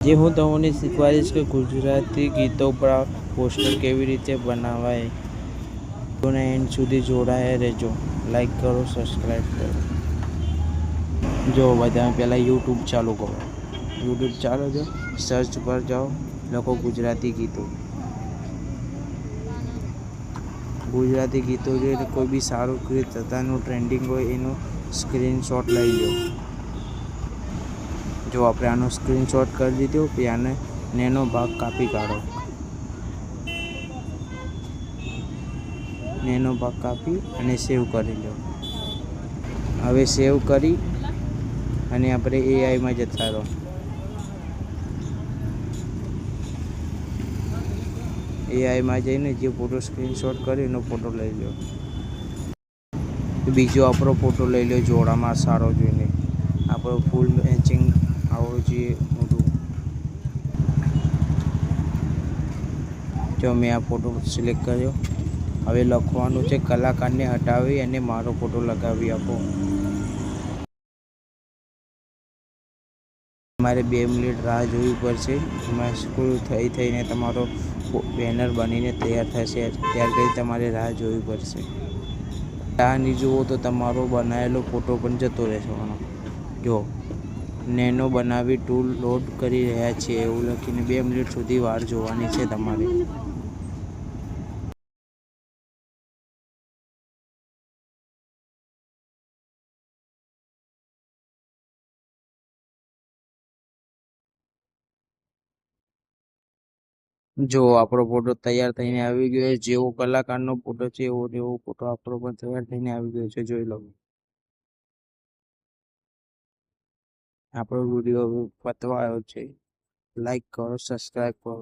જે હું તમને શીખવાડીશ કે ગુજરાતી ગીતો પર પોસ્ટર કેવી રીતે બનાવાય. વિડિયોને એન્ડ સુધી જોડાયા રહેજો. લાઈક કરો, સબસ્ક્રાઈબ કરો. જો બધા પહેલાં યુટ્યુબ ચાલુ કરો. યુટ્યુબ ચાલુ છે, સર્ચ પર જાઓ, લખો ગુજરાતી ગીતો. ગુજરાતી ગીતો જોઈએ કોઈ બી સારું ગીત અત્યારનું ટ્રેન્ડિંગ હોય એનો સ્ક્રીનશોટ લઈ લો. જો આપણે આનો સ્ક્રીનશોટ કરી દીધો, પછી આને નેનો ભાગ કાપી કાઢો. નેનો ભાગ કાપી અને સેવ કરી લો. હવે સેવ કરી અને આપણે એઆઈમાં જતા રહો. એઆઈમાં જઈને જે ફોટો સ્ક્રીનશોટ કર્યો એનો ફોટો લઈ લો. બીજો આપણો ફોટો લઈ લો જોડામાં સારો જોઈને. આપણો ફૂલ મેચિંગ આવવો જોઈએ મોટું. જો મેં આ ફોટો સિલેક્ટ કર્યો. હવે લખવાનું છે કલાકારને હટાવી અને મારો ફોટો લગાવી આપો. તમારે 2 મિનિટ રાહ જોવી પડશે. એમાં સ્ક્રોલ થઈને તમારો બેનર બનીને તૈયાર થશે. ત્યાર પછી તમારે રાહ જોવી પડશે. રાહ નહીં જુઓ તો તમારો બનાવેલો ફોટો પણ જતો રહેવાનો. જો નેનો બનાવી ટૂલ લોડ કરી રહ્યા છીએ એવું લખીને 2 મિનિટ સુધી વાર જોવાની છે તમારે. જો આપણો ફોટો તૈયાર થઈને આવી ગયો છે. જેવો કલાકારનો ફોટો છે એવો ફોટો આપણો પણ તૈયાર થઈને આવી ગયો છે. જોઈ લો. આપણો વિડીયો પતવા આવ્યો છે. લાઈક કરો, સબસ્ક્રાઈબ કરો.